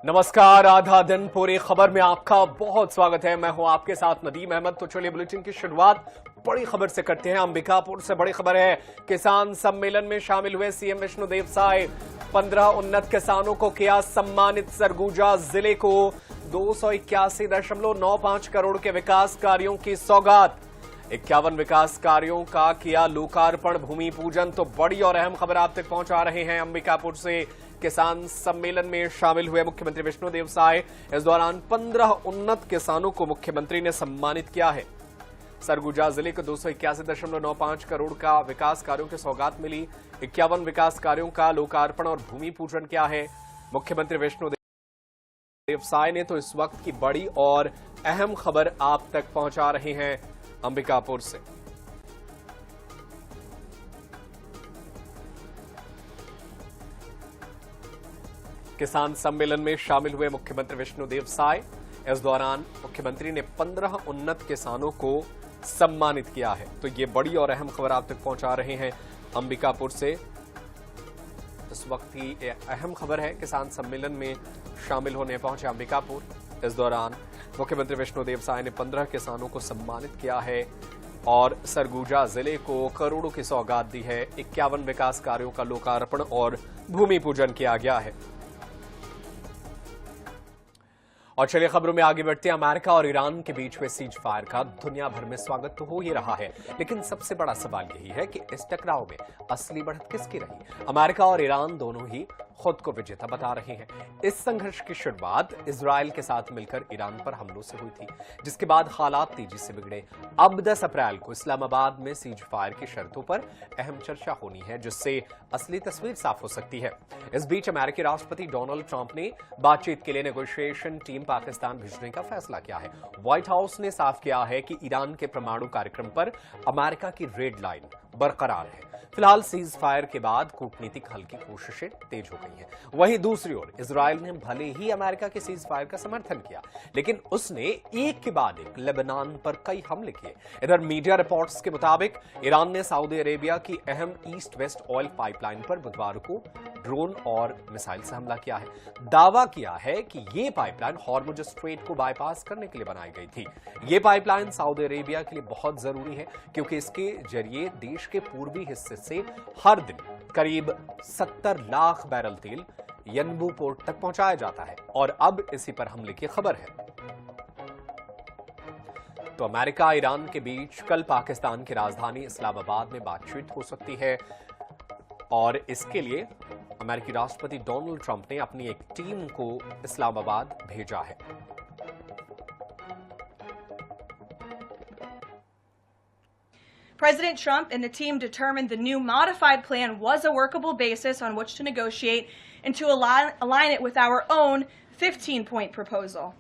नमस्कार, आधा दिन पूरी खबर में आपका बहुत स्वागत है। मैं हूं आपके साथ नदीम अहमद। तो चलिए बुलेटिन की शुरुआत बड़ी खबर से करते हैं। अंबिकापुर से बड़ी खबर है। किसान सम्मेलन में शामिल हुए सीएम विष्णुदेव साय। 15 उन्नत किसानों को किया सम्मानित। सरगुजा जिले को 281.95 करोड़ के विकास कार्यों की सौगात। 51 विकास कार्यों का किया लोकार्पण, भूमि पूजन। तो बड़ी और अहम खबर आप तक पहुंचा रहे हैं अंबिकापुर से। किसान सम्मेलन में शामिल हुए मुख्यमंत्री विष्णुदेव साय। इस दौरान 15 उन्नत किसानों को मुख्यमंत्री ने सम्मानित किया है। सरगुजा जिले को 281.95 करोड़ का विकास कार्यों की सौगात मिली। 51 विकास कार्यों का लोकार्पण और भूमि पूजन किया है मुख्यमंत्री विष्णुदेव साय ने। तो इस वक्त की बड़ी और अहम खबर आप तक पहुंचा रहे हैं अंबिकापुर से। किसान सम्मेलन में शामिल हुए मुख्यमंत्री विष्णुदेव साय। इस दौरान मुख्यमंत्री ने 15 उन्नत किसानों को सम्मानित किया है। तो ये बड़ी और अहम खबर आप तक पहुंचा रहे हैं अंबिकापुर से। इस वक्त की अहम खबर है, किसान सम्मेलन में शामिल होने पहुंचे अंबिकापुर। इस दौरान मुख्यमंत्री विष्णुदेव साय ने 15 किसानों को सम्मानित किया है और सरगुजा जिले को करोड़ों की सौगात दी है। 51 विकास कार्यों का लोकार्पण और भूमि पूजन किया गया है। और चलिए खबरों में आगे बढ़ते हैं। अमेरिका और ईरान के बीच हुए सीज फायर का दुनिया भर में स्वागत तो हो ही रहा है, लेकिन सबसे बड़ा सवाल यही है कि इस टकराव में असली बढ़त किसकी रही। अमेरिका और ईरान दोनों ही खुद को विजेता बता रहे हैं। इस संघर्ष की शुरुआत इजरायल के साथ मिलकर ईरान पर हमलों से हुई थी, जिसके बाद हालात तेजी से बिगड़े। अब 10 अप्रैल को इस्लामाबाद में सीज फायर की शर्तों पर अहम चर्चा होनी है, जिससे असली तस्वीर साफ हो सकती है। इस बीच अमेरिकी राष्ट्रपति डोनाल्ड ट्रंप ने बातचीत के लिए नेगोशिएशन टीम पाकिस्तान भेजने का फैसला किया है। व्हाइट हाउस ने साफ किया है कि ईरान के परमाणु कार्यक्रम पर अमेरिका की रेड लाइन बरकरार है। फिलहाल सीज फायर के बाद कूटनीतिक हल की कोशिशें तेज हो गई हैं। वहीं दूसरी ओर इजरायल ने भले ही अमेरिका के सीज फायर का समर्थन किया, लेकिन उसने एक के बाद एक लेबनान पर कई हमले किए। इधर मीडिया रिपोर्ट्स के मुताबिक ईरान ने सऊदी अरेबिया की अहम ईस्ट वेस्ट ऑयल पाइपलाइन पर बुधवार को ड्रोन और मिसाइल से हमला किया है। दावा किया है कि यह पाइपलाइन हॉर्मुज स्ट्रेट को बाईपास करने के लिए बनाई गई थी। यह पाइपलाइन सऊदी अरेबिया के लिए बहुत जरूरी है, क्योंकि इसके जरिए देश के पूर्वी हिस्से से हर दिन करीब 70 लाख बैरल तेल यनबू पोर्ट तक पहुंचाया जाता है। और अब इसी पर हमले की खबर है। तो अमेरिका ईरान के बीच कल पाकिस्तान की राजधानी इस्लामाबाद में बातचीत हो सकती है, और इसके लिए अमेरिकी राष्ट्रपति डोनाल्ड ट्रंप ने अपनी एक टीम को इस्लामाबाद भेजा है। President Trump and the team determined the new modified plan was a workable basis on which to negotiate and to align it with our own 15-point proposal.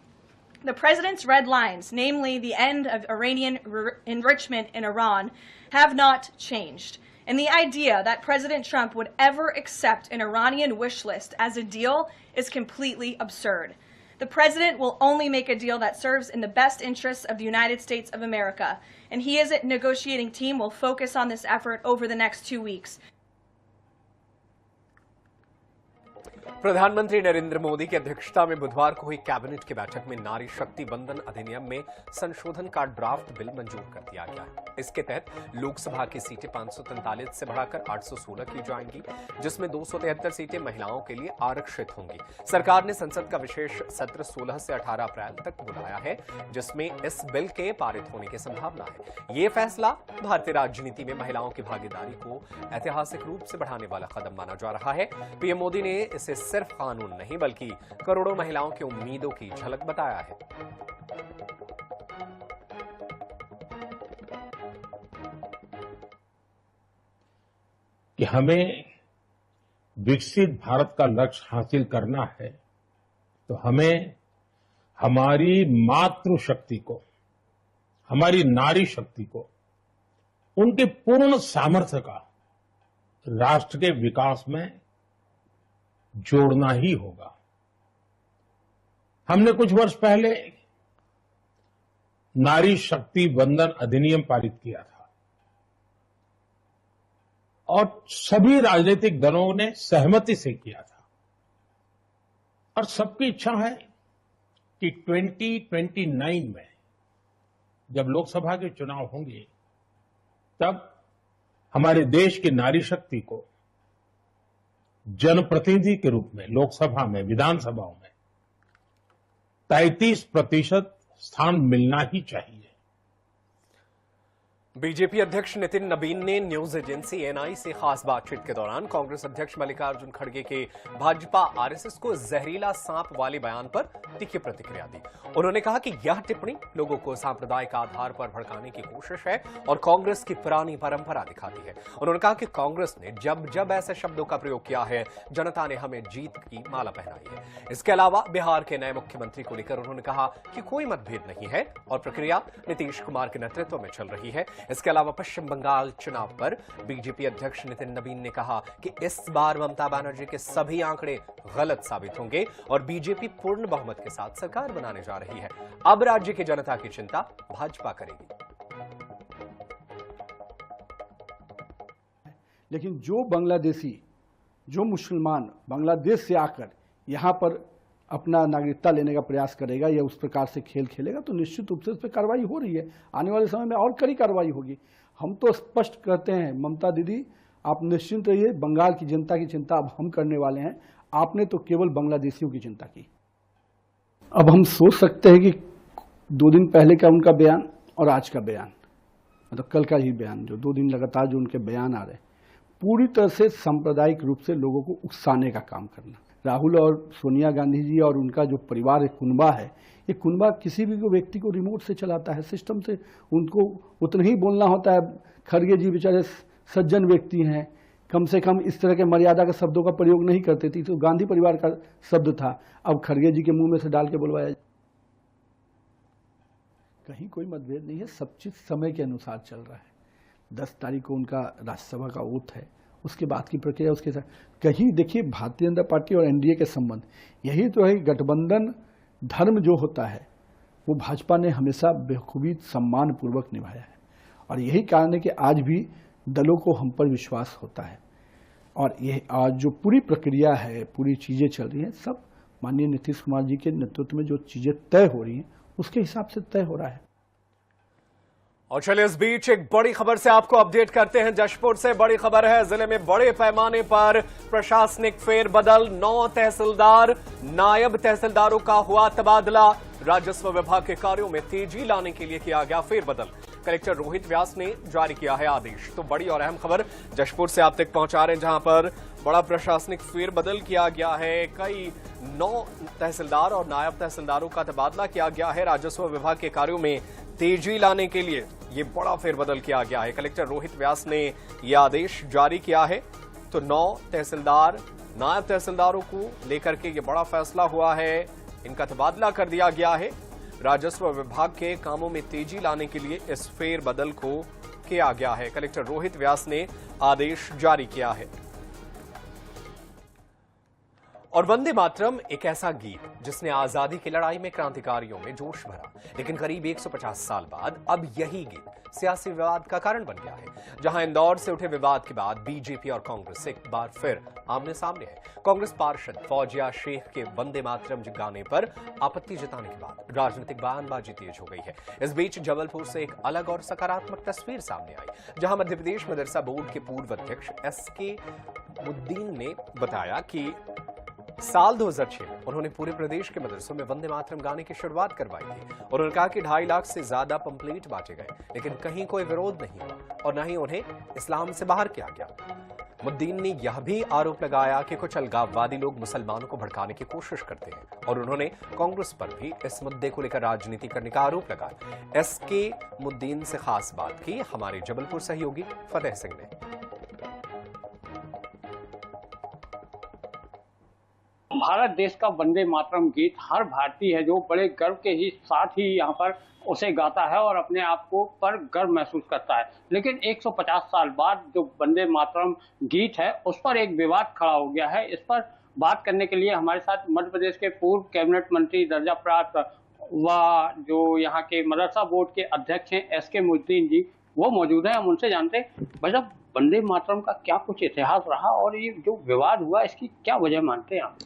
The president's red lines, namely the end of Iranian enrichment in Iran, have not changed. And the idea that President Trump would ever accept an Iranian wish list as a deal is completely absurd. The president will only make a deal that serves in the best interests of the United States of America, and he as a negotiating team will focus on this effort over the next 2 weeks. प्रधानमंत्री नरेंद्र मोदी की अध्यक्षता में बुधवार को हुई cabinet की बैठक में नारी शक्ति वंदन अधिनियम में संशोधन का ड्राफ्ट बिल मंजूर कर दिया गया। इसके तहत लोकसभा की सीटें 543 से बढ़ाकर 816 की जाएंगी, जिसमें 273 सीटें महिलाओं के लिए आरक्षित होंगी। सरकार ने संसद का विशेष सत्र 16 से 18 अप्रैल तक बुलाया है, जिसमें इस बिल के पारित होने की संभावना है। ये फैसला भारतीय राजनीति में महिलाओं की भागीदारी को ऐतिहासिक रूप से बढ़ाने वाला कदम माना जा रहा है। पीएम मोदी ने इसे सिर्फ कानून नहीं, बल्कि करोड़ों महिलाओं की उम्मीदों की झलक बताया है। कि हमें विकसित भारत का लक्ष्य हासिल करना है, तो हमें हमारी मातृशक्ति को, हमारी नारी शक्ति को, उनके पूर्ण सामर्थ्य का राष्ट्र के विकास में जोड़ना ही होगा। हमने कुछ वर्ष पहले नारी शक्ति वंदन अधिनियम पारित किया था और सभी राजनीतिक दलों ने सहमति से किया था। और सबकी इच्छा है कि 2029 में जब लोकसभा के चुनाव होंगे तब हमारे देश की नारी शक्ति को जनप्रतिनिधि के रूप में लोकसभा में, विधानसभाओं में 33% स्थान मिलना ही चाहिए। बीजेपी अध्यक्ष नितिन नबीन ने न्यूज एजेंसी एएनआई से खास बातचीत के दौरान कांग्रेस अध्यक्ष मल्लिकार्जुन खड़गे के भाजपा आरएसएस को जहरीला सांप वाले बयान पर तीखी प्रतिक्रिया दी। उन्होंने कहा कि यह टिप्पणी लोगों को सांप्रदायिक आधार पर भड़काने की कोशिश है और कांग्रेस की पुरानी परंपरा दिखाती है। उन्होंने कहा कि कांग्रेस ने जब जब ऐसे शब्दों का प्रयोग किया है, जनता ने हमें जीत की माला पहनाई है। इसके अलावा बिहार के नए मुख्यमंत्री को लेकर उन्होंने कहा कि कोई मतभेद नहीं है और प्रक्रिया नीतीश कुमार के नेतृत्व में चल रही है। इसके अलावा पश्चिम बंगाल चुनाव पर बीजेपी अध्यक्ष नितिन नबीन ने कहा कि इस बार ममता बनर्जी के सभी आंकड़े गलत साबित होंगे और बीजेपी पूर्ण बहुमत के साथ सरकार बनाने जा रही है। अब राज्य की जनता की चिंता भाजपा करेगी। लेकिन जो बांग्लादेशी, जो मुसलमान बांग्लादेश से आकर यहाँ पर अपना नागरिकता लेने का प्रयास करेगा या उस प्रकार से खेल खेलेगा तो निश्चित रूप से उस पर कार्रवाई हो रही है। आने वाले समय में और कड़ी कार्रवाई होगी। हम तो स्पष्ट कहते हैं, ममता दीदी आप निश्चिंत रहिए, बंगाल की जनता की चिंता अब हम करने वाले हैं। आपने तो केवल बांग्लादेशियों की चिंता की। अब हम सोच सकते हैं कि 2 दिन पहले का उनका बयान और आज का बयान, मतलब कल का ही बयान, जो 2 दिन लगातार जो उनके बयान आ रहे हैं, पूरी तरह से सांप्रदायिक रूप से लोगों को उकसाने का काम करना। राहुल और सोनिया गांधी जी और उनका जो परिवार है, कुनबा है, ये कुनबा किसी भी व्यक्ति को रिमोट से चलाता है, सिस्टम से। उनको उतना ही बोलना होता है। खड़गे जी बेचारे सज्जन व्यक्ति हैं, कम से कम इस तरह के मर्यादा के शब्दों का प्रयोग नहीं करते थे। तो गांधी परिवार का शब्द था, अब खड़गे जी के मुंह में से डाल के बुलवाया। कहीं कोई मतभेद नहीं है, सब चीज समय के अनुसार चल रहा है। 10 तारीख को उनका राज्यसभा का ओथ है, उसके बाद की प्रक्रिया उसके साथ। कहीं देखिए, भारतीय जनता पार्टी और एनडीए के संबंध, यही तो है गठबंधन धर्म जो होता है वो भाजपा ने हमेशा बेखूबी सम्मान पूर्वक निभाया है। और यही कारण है कि आज भी दलों को हम पर विश्वास होता है। और यह आज जो पूरी प्रक्रिया है, पूरी चीजें चल रही हैं, सब माननीय नीतीश कुमार जी के नेतृत्व में जो चीजें तय हो रही हैं उसके हिसाब से तय हो रहा है। और चलिए इस बीच एक बड़ी खबर से आपको अपडेट करते हैं। जशपुर से बड़ी खबर है, जिले में बड़े पैमाने पर प्रशासनिक फेरबदल, 9 तहसीलदार, नायब तहसीलदारों का हुआ तबादला। राजस्व विभाग के कार्यों में तेजी लाने के लिए किया गया फेरबदल। कलेक्टर रोहित व्यास ने जारी किया है आदेश। तो बड़ी और अहम खबर जशपुर से आप तक पहुंचा रहे हैं, जहां पर बड़ा प्रशासनिक फेरबदल किया गया है। कई 9 तहसीलदार और नायब तहसीलदारों का तबादला किया गया है। राजस्व विभाग के कार्यों में तेजी लाने के लिए ये बड़ा फेरबदल किया गया है। कलेक्टर रोहित व्यास ने यह आदेश जारी किया है। तो 9 तहसीलदार, नायब तहसीलदारों को लेकर के ये बड़ा फैसला हुआ है, इनका तबादला कर दिया गया है। राजस्व विभाग के कामों में तेजी लाने के लिए इस फेरबदल को किया गया है। कलेक्टर रोहित व्यास ने आदेश जारी किया है। और वंदे मातरम एक ऐसा गीत जिसने आजादी की लड़ाई में क्रांतिकारियों में जोश भरा, लेकिन करीब 150 साल बाद अब यही गीत सियासी विवाद का कारण बन गया है। जहां इंदौर से उठे विवाद के बाद बीजेपी और कांग्रेस एक बार फिर आमने सामने है। कांग्रेस पार्षद फौजिया शेख के वंदे मातरम गाने पर आपत्ति जताने के बाद राजनीतिक बयानबाजी तेज हो गई है। इस बीच जबलपुर से एक अलग और सकारात्मक तस्वीर सामने आई, जहां मध्य प्रदेश मदरसा बोर्ड के पूर्व अध्यक्ष एसके मुद्दीन ने बताया कि साल 2006 में उन्होंने पूरे प्रदेश के मदरसों में वंदे मातरम गाने की शुरुआत करवाई थी। उन्होंने कहा कि 2.5 लाख से ज्यादा पंपलेट बांटे गए, लेकिन कहीं कोई विरोध नहीं हुआ और न ही उन्हें इस्लाम से बाहर किया गया। मुद्दीन ने यह भी आरोप लगाया कि कुछ अलगाववादी लोग मुसलमानों को भड़काने की कोशिश करते हैं और उन्होंने कांग्रेस पर भी इस मुद्दे को लेकर राजनीति करने का आरोप लगाया। एसके मुद्दीन से खास बात की हमारे जबलपुर सहयोगी फतेह सिंह ने। भारत देश का वंदे मातरम गीत हर भारतीय है जो बड़े गर्व के ही साथ ही यहाँ पर उसे गाता है और अपने आप को पर गर्व महसूस करता है। लेकिन 150 साल बाद जो वंदे मातरम गीत है उस पर एक विवाद खड़ा हो गया है। इस पर बात करने के लिए हमारे साथ मध्य प्रदेश के पूर्व कैबिनेट मंत्री दर्जा प्राप्त व जो यहाँ के मदरसा बोर्ड के अध्यक्ष हैं एसके मुद्दीन जी, वो मौजूद हैं। हम उनसे जानते हैं मतलब वंदे मातरम का क्या कुछ इतिहास रहा और ये जो विवाद हुआ इसकी क्या वजह मानते हैं आप?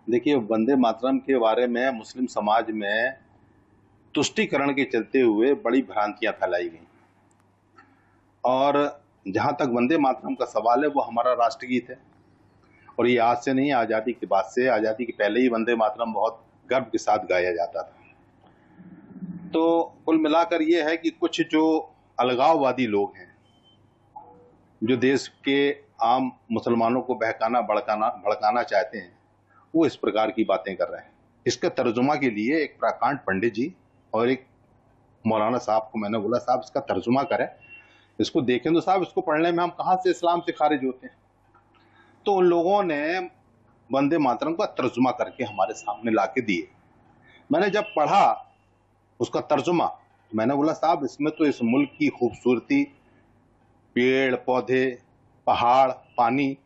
देखिए, वंदे मातरम के बारे में मुस्लिम समाज में तुष्टीकरण के चलते हुए बड़ी भ्रांतियां फैलाई गई। और जहां तक वंदे मातरम का सवाल है, वो हमारा राष्ट्रगीत है और ये आज से नहीं, आज़ादी के बाद से, आज़ादी के पहले ही वंदे मातरम बहुत गर्व के साथ गाया जाता था। तो कुल मिलाकर ये है कि कुछ जो अलगाववादी लोग हैं, जो देश के आम मुसलमानों को बहकाना भड़काना चाहते हैं, वो इस प्रकार की बातें कर रहे हैं। इसका तर्जुमा के लिए एक प्रकांड पंडित जी और एक मौलाना साहब को मैंने बोला, साहब इसका तर्जुमा करें, इसको देखें तो साहब इसको पढ़ने में हम कहाँ से इस्लाम से खारिज होते हैं। तो उन लोगों ने वंदे मातरम का तर्जुमा करके हमारे सामने ला के दिए। मैंने जब पढ़ा उसका तर्जुमा, मैंने बोला साहब इसमें तो इस मुल्क की खूबसूरती, पेड़ पौधे, पहाड़, पानी,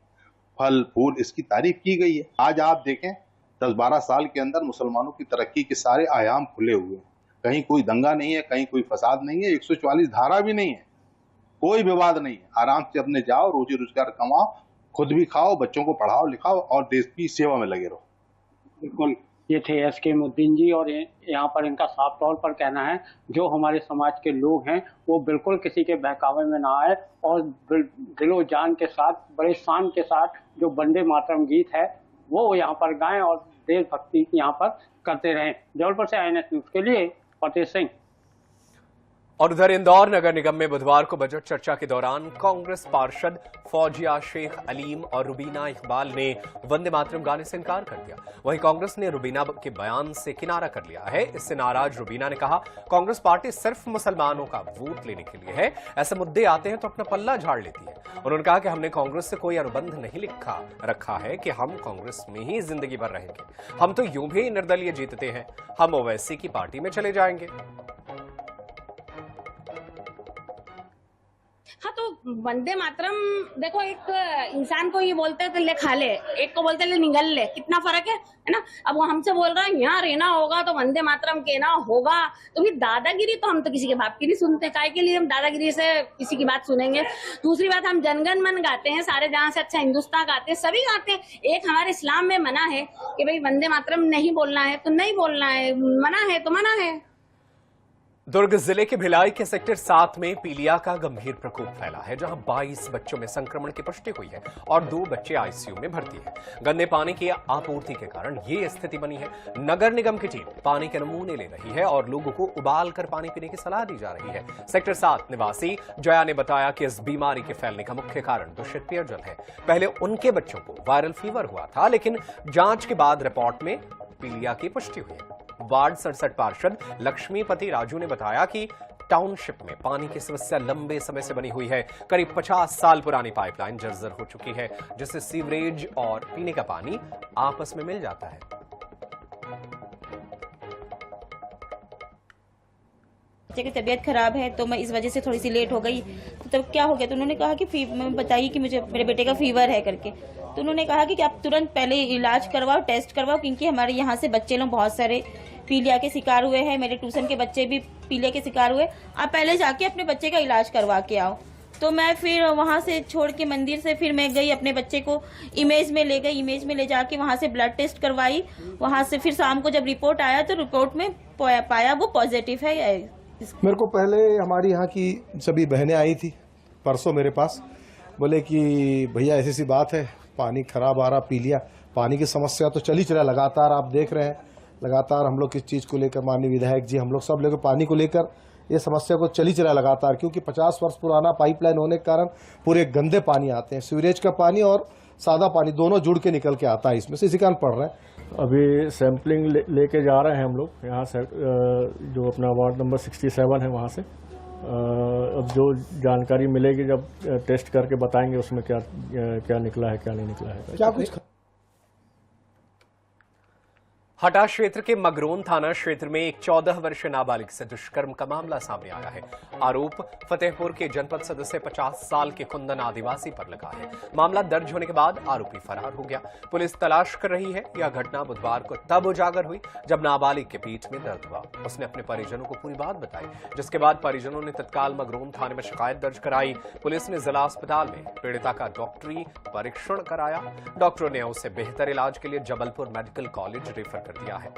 फल फूल, इसकी तारीफ की गई है। आज आप देखें 10-12 साल के अंदर मुसलमानों की तरक्की के सारे आयाम खुले हुए हैं। कहीं कोई दंगा नहीं है, कहीं कोई फसाद नहीं है, 144 धारा भी नहीं है, कोई विवाद नहीं है। आराम से अपने जाओ, रोजी रोजगार कमाओ, खुद भी खाओ, बच्चों को पढ़ाओ लिखाओ और देश की सेवा में लगे रहो। बिल्कुल, ये थे एसके मुद्दीन जी और यहाँ पर इनका साफ तौर पर कहना है जो हमारे समाज के लोग हैं वो बिल्कुल किसी के बहकावे में ना आए और दिलो जान के साथ, बड़े शान के साथ जो वंदे मातरम गीत है वो यहाँ पर गाएं और देशभक्ति यहाँ पर करते रहें। जबलपुर से INS न्यूज के लिए फतेह सिंह। और उधर इंदौर नगर निगम में बुधवार को बजट चर्चा के दौरान कांग्रेस पार्षद फौजिया शेख अलीम और रुबीना इकबाल ने वंदे मातरम गाने से इनकार कर दिया। वहीं कांग्रेस ने रुबीना के बयान से किनारा कर लिया है। इससे नाराज रुबीना ने कहा, कांग्रेस पार्टी सिर्फ मुसलमानों का वोट लेने के लिए है, ऐसे मुद्दे आते हैं तो अपना पल्ला झाड़ लेती है। उन्होंने कहा कि हमने कांग्रेस से कोई अनुबंध नहीं रखा है कि हम कांग्रेस में ही जिंदगी भर रहेंगे। हम तो यूं भी निर्दलीय जीतते हैं, हम ओवैसी की पार्टी में चले जाएंगे। हाँ, तो वंदे मातरम देखो, एक इंसान को ये बोलते हैं तो ले खा ले, एक को बोलते हैं ले निगल ले, कितना फर्क है ना। अब वो हमसे बोल रहा है यहाँ रहना होगा तो वंदे मातरम कहना होगा, तो ये दादागिरी तो हम तो किसी के बाप की नहीं सुनते, काय के लिए हम दादागिरी से किसी की बात सुनेंगे। दूसरी बात, हम जनगण मन गाते हैं, सारे जहां से अच्छा हिंदुस्तान गाते हैं, सभी गाते हैं। एक हमारे इस्लाम में मना है कि भाई वंदे मातरम नहीं बोलना है तो नहीं बोलना है, मना है तो मना है। दुर्ग जिले के भिलाई के सेक्टर 7 में पीलिया का गंभीर प्रकोप फैला है, जहां 22 बच्चों में संक्रमण की पुष्टि हुई है और 2 बच्चे आईसीयू में भर्ती हैं। गंदे पानी की आपूर्ति के कारण ये स्थिति बनी है। नगर निगम की टीम पानी के नमूने ले रही है और लोगों को उबाल कर पानी पीने की सलाह दी जा रही है। सेक्टर 7 निवासी जया ने बताया कि इस बीमारी के फैलने का मुख्य कारण दूषित पेयजल है। पहले उनके बच्चों को वायरल फीवर हुआ था, लेकिन जांच के बाद रिपोर्ट में पीलिया की पुष्टि हुई है। वार्ड 67 पार्षद लक्ष्मीपति राजू ने बताया कि टाउनशिप में पानी की समस्या लंबे समय से बनी हुई है। करीब 50 साल पुरानी पाइपलाइन जर्जर हो चुकी है, जिससे सीवरेज और पीने का पानी आपस में मिल जाता है। बच्चे की तबीयत खराब है तो मैं इस वजह से थोड़ी सी लेट हो गई। तो तब क्या हो गया, तो उन्होंने कहा कि मैं बताइए कि मुझे मेरे बेटे का फीवर है करके। तो उन्होंने कहा कि आप तुरंत पहले इलाज करवाओ, टेस्ट करवाओ, क्योंकि हमारे यहाँ से बच्चे लोग बहुत सारे पीलिया के शिकार हुए हैं। मेरे ट्यूशन के बच्चे भी पीलिया के शिकार हुए। आप पहले जाके अपने बच्चे का इलाज करवा के आओ। तो मैं फिर वहाँ से छोड़ के मंदिर से फिर मैं गई, अपने बच्चे को इमेज में ले गई। इमेज में ले जाके वहाँ से ब्लड टेस्ट करवाई। वहाँ से फिर शाम को जब रिपोर्ट आया तो रिपोर्ट में पाया वो पॉजिटिव है। मेरे को पहले हमारी यहाँ की सभी बहनें आई थी परसों मेरे पास, बोले कि भैया ऐसी सी बात है, पानी खराब आ रहा, पीलिया पानी की समस्या तो चल ही चला लगातार। आप देख रहे हैं लगातार हम लोग किस चीज़ को लेकर, माननीय विधायक जी, हम लोग सब लेकर पानी को लेकर ये समस्या को चल ही चला लगातार, क्योंकि 50 वर्ष पुराना पाइपलाइन होने के कारण पूरे गंदे पानी आते हैं। सीवरेज का पानी और सादा पानी दोनों जुड़ के निकल के आता है, इसमें से इसी कारण पड़ रहे हैं। अभी सैंपलिंग लेके जा रहे हैं हम लोग यहाँ से, जो अपना वार्ड नंबर 67 है वहाँ से। अब जो जानकारी मिलेगी जब टेस्ट करके बताएंगे उसमें क्या निकला है क्या नहीं निकला है। क्या कुछ हटा क्षेत्र के मगरोन थाना क्षेत्र में एक 14 वर्षीय नाबालिग से दुष्कर्म का मामला सामने आया है। आरोप फतेहपुर के जनपद सदस्य 50 साल के कुंदन आदिवासी पर लगा है। मामला दर्ज होने के बाद आरोपी फरार हो गया। पुलिस तलाश कर रही है। यह घटना बुधवार को तब उजागर हुई जब नाबालिग के पीठ में दर्द हुआ। उसने अपने परिजनों को पूरी बात बताई, जिसके बाद परिजनों ने तत्काल मगरोन थाने में शिकायत दर्ज कराई। पुलिस ने जिला अस्पताल में पीड़िता का डॉक्टरी परीक्षण कराया। डॉक्टरों ने उसे बेहतर इलाज के लिए जबलपुर मेडिकल कॉलेज रेफर कर दिया है।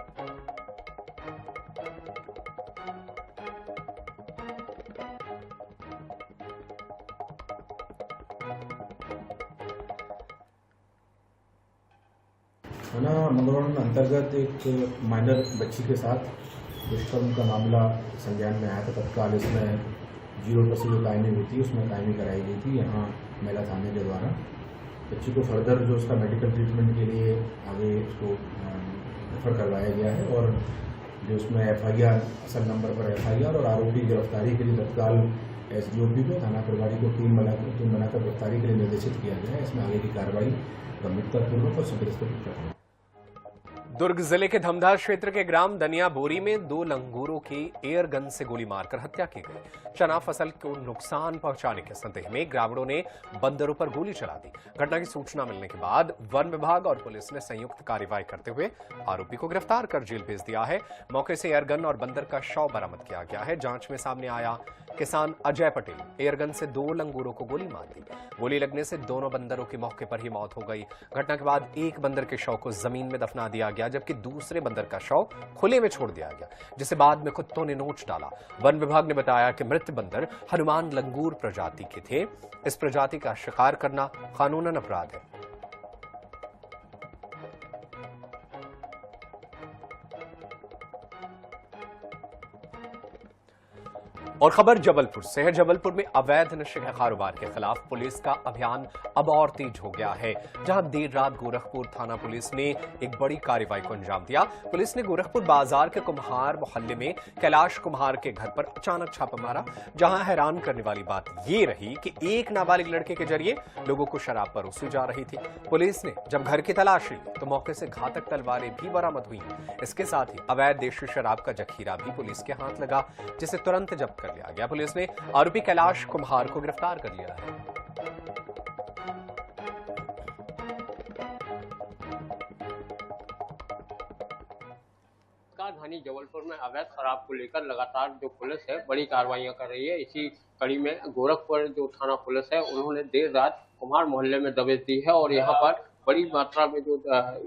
थाना मगरौन अंतर्गत एक माइनर बच्ची के साथ दुष्कर्म का मामला संज्ञान में आया था। तत्काल इसमें 0% जो कायमी हुई थी उसमें कायमी कराई गई थी यहाँ महिला थाने के द्वारा। बच्ची को फर्दर जो उसका मेडिकल ट्रीटमेंट के लिए आगे उसको रेफर करवाया गया है और जो उसमें FIR असल नंबर पर FIR और आरोपी गिरफ्तारी के लिए तत्काल SDOP को थाना प्रभारी को टीम बनाकर गिरफ्तारी के लिए निर्देशित किया गया है। इसमें आगे की कार्रवाई गंभीरतापूर्वक और शीघ्र से करना। दुर्ग जिले के धमधा क्षेत्र के ग्राम दनिया बोरी में 2 लंगूरों की एयर गन से गोली मारकर हत्या की गई। चना फसल को नुकसान पहुंचाने के संदेह में ग्रामीणों ने बंदरों पर गोली चला दी। घटना की सूचना मिलने के बाद वन विभाग और पुलिस ने संयुक्त कार्रवाई करते हुए आरोपी को गिरफ्तार कर जेल भेज दिया है। मौके से एयरगन और बंदर का शव बरामद किया गया है। जांच में सामने आया किसान अजय पटेल एयरगन से 2 लंगूरों को गोली मार दी। गोली लगने से दोनों बंदरों की मौके पर ही मौत हो गई। घटना के बाद एक बंदर के शव को जमीन में दफना दिया गया, जबकि दूसरे बंदर का शव खुले में छोड़ दिया गया, जिसे बाद में कुत्तों ने नोच डाला। वन विभाग ने बताया कि मृत बंदर हनुमान लंगूर प्रजाति के थे। इस प्रजाति का शिकार करना कानूनन अपराध है। और खबर जबलपुर से है। जबलपुर में अवैध नशे के कारोबार के खिलाफ पुलिस का अभियान अब और तेज हो गया है, जहां देर रात गोरखपुर थाना पुलिस ने एक बड़ी कार्रवाई को अंजाम दिया। पुलिस ने गोरखपुर बाजार के कुम्हार मोहल्ले में कैलाश कुम्हार के घर पर अचानक छापा मारा, जहां हैरान करने वाली बात यह रही कि एक नाबालिग लड़के के जरिए लोगों को शराब परोसी जा रही थी। पुलिस ने जब घर की तलाशी ली तो मौके से घातक तलवारें भी बरामद हुई। इसके साथ ही अवैध देशी शराब का जखीरा भी पुलिस के हाथ लगा, जिसे तुरंत जब्त कर लिया गया। पुलिस ने आरोपी कैलाश कुम्हार को गिरफ्तार कर लिया है। राजधानी जबलपुर में अवैध शराब को लेकर लगातार जो पुलिस है बड़ी कार्रवाइयां कर रही है। इसी कड़ी में गोरखपुर जो थाना पुलिस है उन्होंने देर रात कुम्हार मोहल्ले में दबिश दी है और यहाँ पर बड़ी मात्रा में जो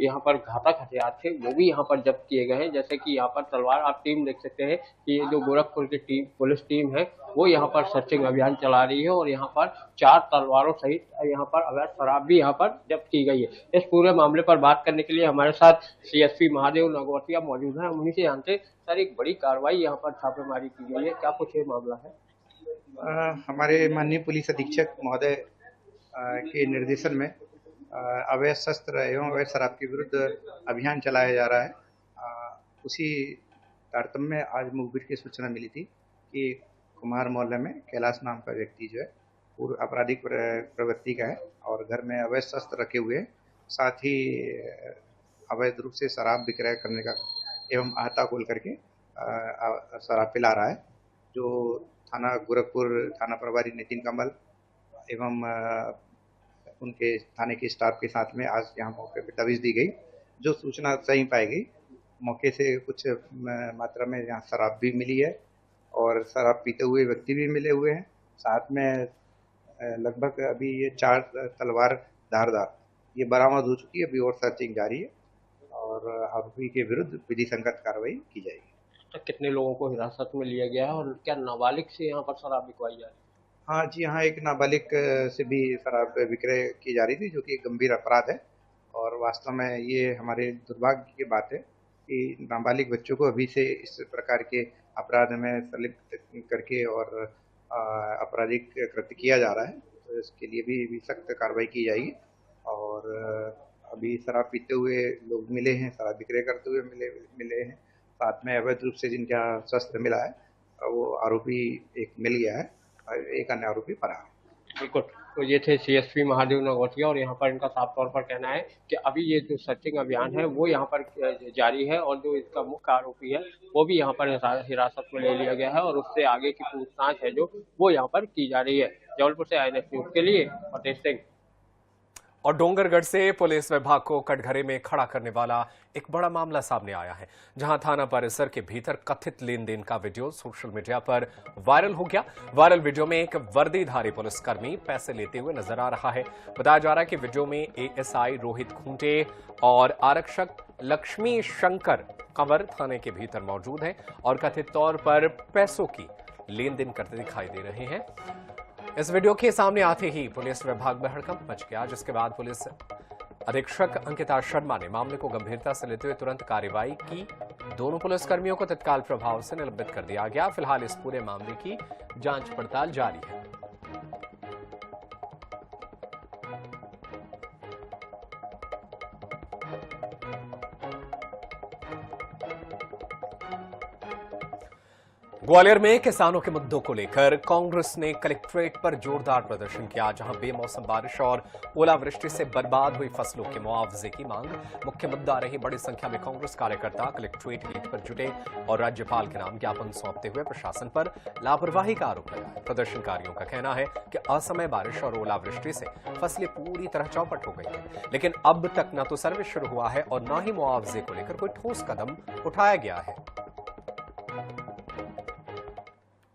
यहाँ पर घातक हथियार थे वो भी यहाँ पर जब्त किए गए हैं। जैसे कि यहाँ पर तलवार, आप टीम देख सकते हैं कि ये जो गोरखपुर की पुलिस टीम है वो यहाँ पर सर्चिंग अभियान चला रही है और यहाँ पर 4 तलवारों सहित यहाँ पर अवैध शराब भी यहाँ पर जब्त की गई है। इस पूरे मामले पर बात करने के लिए हमारे साथ CSP महादेव नागवतिया मौजूद हैं। उन्हीं से जानते सर, एक बड़ी कार्रवाई यहाँ पर छापेमारी की गई है, क्या कुछ ये मामला है? हमारे माननीय पुलिस अधीक्षक महोदय के निर्देशन में अवैध शस्त्र एवं अवैध शराब के विरुद्ध अभियान चलाया जा रहा है। उसी तारतम्य में आज मुखबिर की सूचना मिली थी कि कुम्हार मोहल्ले में कैलाश नाम का व्यक्ति जो है पूर्व आपराधिक प्रवृत्ति का है और घर में अवैध शस्त्र रखे हुए हैं, साथ ही अवैध रूप से शराब विक्रय करने का एवं आहता खोल करके शराब पिला रहा है। जो थाना गोरखपुर थाना प्रभारी नितिन कमल एवं उनके थाने के स्टाफ के साथ में आज यहाँ मौके पर दबिश दी गई। जो सूचना सही पाई गई, मौके से कुछ मात्रा में यहाँ शराब भी मिली है और शराब पीते हुए व्यक्ति भी मिले हुए हैं। साथ में लगभग अभी ये 4 तलवार धारदार ये बरामद हो चुकी है। अभी और सर्चिंग जारी है और आरोपी के विरुद्ध विधि संगत कार्रवाई की जाएगी। तो कितने लोगों को हिरासत में लिया गया है और क्या नाबालिग से यहाँ पर शराब बिकवाई जा रही है? हाँ जी, हाँ, एक नाबालिग से भी शराब विक्रय की जा रही थी, जो कि एक गंभीर अपराध है और वास्तव में ये हमारे दुर्भाग्य की बात है कि नाबालिग बच्चों को अभी से इस प्रकार के अपराध में संलिप्त करके और आपराधिक कृत्य किया जा रहा है। तो इसके लिए भी सख्त कार्रवाई की जाएगी। और अभी शराब पीते हुए लोग मिले हैं, शराब विक्रय करते हुए मिले हैं। साथ में अवैध रूप से जिनका शस्त्र मिला है वो आरोपी एक मिल गया है और एक अन्य आरोपी फरार। बिल्कुल। तो ये थे CSP महादेव नगौटिया और यहाँ पर इनका साफ तौर पर कहना है कि अभी ये जो सर्चिंग अभियान है वो यहाँ पर जारी है और जो इसका मुख्य आरोपी है वो भी यहाँ पर हिरासत में ले लिया गया है और उससे आगे की पूछताछ है जो वो यहाँ पर की जा रही है। जबलपुर से INS न्यूज के लिए फतेह सिंह। और डोंगरगढ़ से पुलिस विभाग को कटघरे में खड़ा करने वाला एक बड़ा मामला सामने आया है, जहां थाना परिसर के भीतर कथित लेन देन का वीडियो सोशल मीडिया पर वायरल हो गया। वायरल वीडियो में एक वर्दीधारी पुलिसकर्मी पैसे लेते हुए नजर आ रहा है। बताया जा रहा है कि वीडियो में ASI रोहित खूंटे और आरक्षक लक्ष्मी शंकर कंवर थाने के भीतर मौजूद हैं और कथित तौर पर पैसों की लेन देन करते दिखाई दे रहे हैं। इस वीडियो के सामने आते ही पुलिस विभाग में हड़कंप मच गया, जिसके बाद पुलिस अधीक्षक अंकिता शर्मा ने मामले को गंभीरता से लेते हुए तुरंत कार्रवाई की। दोनों पुलिसकर्मियों को तत्काल प्रभाव से निलंबित कर दिया गया। फिलहाल इस पूरे मामले की जांच पड़ताल जारी है। ग्वालियर में किसानों के मुद्दों को लेकर कांग्रेस ने कलेक्ट्रेट पर जोरदार प्रदर्शन किया, जहां बेमौसम बारिश और ओलावृष्टि से बर्बाद हुई फसलों के मुआवजे की मांग मुख्य मुद्दा रही। बड़ी संख्या में कांग्रेस कार्यकर्ता कलेक्ट्रेट गेट पर जुटे और राज्यपाल के नाम ज्ञापन सौंपते हुए प्रशासन पर लापरवाही का आरोप लगाया। प्रदर्शनकारियों का कहना है कि असमय बारिश और ओलावृष्टि से फसलें पूरी तरह चौपट हो गई हैं, लेकिन अब तक न तो सर्वे शुरू हुआ है और न ही मुआवजे को लेकर कोई ठोस कदम उठाया गया है।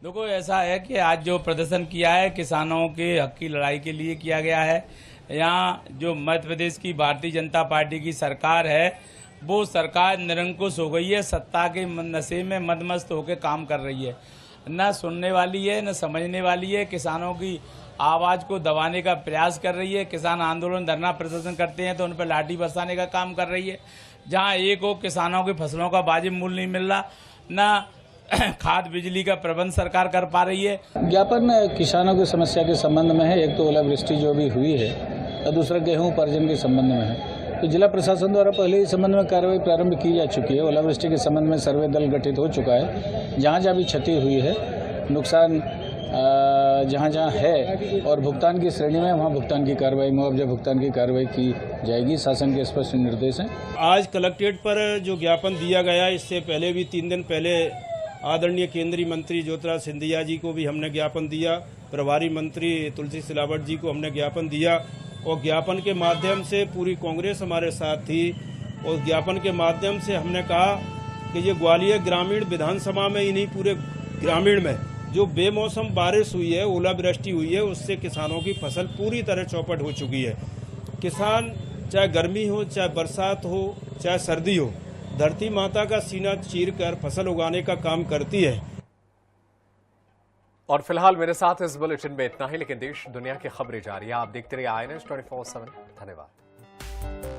देखो, ऐसा है कि आज जो प्रदर्शन किया है किसानों के हक की लड़ाई के लिए किया गया है। यहाँ जो मध्य प्रदेश की भारतीय जनता पार्टी की सरकार है वो सरकार निरंकुश हो गई है, सत्ता के नशे में मदमस्त होकर काम कर रही है, न सुनने वाली है न समझने वाली है। किसानों की आवाज़ को दबाने का प्रयास कर रही है। किसान आंदोलन धरना प्रदर्शन करते हैं तो उन पर लाठी बरसाने का काम कर रही है। जहाँ एक हो किसानों की फसलों का वाजिब मूल्य नहीं मिल रहा, न खाद बिजली का प्रबंध सरकार कर पा रही है। ज्ञापन किसानों की समस्या के संबंध में है। एक तो ओलावृष्टि जो भी हुई है और दूसरा गेहूं उपार्जन के संबंध में है। तो जिला प्रशासन द्वारा पहले इस संबंध में कार्रवाई प्रारंभ की जा चुकी है। ओलावृष्टि के संबंध में सर्वे दल गठित हो चुका है। जहाँ जहाँ भी क्षति हुई है, नुकसान जहाँ जहाँ है और भुगतान की श्रेणी में वहाँ भुगतान की कार्रवाई, मुआवजा भुगतान की कार्रवाई की जाएगी। शासन के स्पष्ट निर्देश हैं। आज कलेक्ट्रेट पर जो ज्ञापन दिया गया, इससे पहले भी 3 दिन पहले आदरणीय केंद्रीय मंत्री ज्योतिराज सिंधिया जी को भी हमने ज्ञापन दिया, प्रभारी मंत्री तुलसी सिलावट जी को हमने ज्ञापन दिया और ज्ञापन के माध्यम से पूरी कांग्रेस हमारे साथ थी। और ज्ञापन के माध्यम से हमने कहा कि ये ग्वालियर ग्रामीण विधानसभा में ही नहीं, पूरे ग्रामीण में जो बेमौसम बारिश हुई है, ओलावृष्टि हुई है, उससे किसानों की फसल पूरी तरह चौपट हो चुकी है। किसान चाहे गर्मी हो, चाहे बरसात हो, चाहे सर्दी हो, धरती माता का सीना चीरकर फसल उगाने का काम करती है। और फिलहाल मेरे साथ इस बुलेटिन में इतना ही, लेकिन देश दुनिया की खबरें जारी है। आप देखते रहिए INS 24/7। धन्यवाद।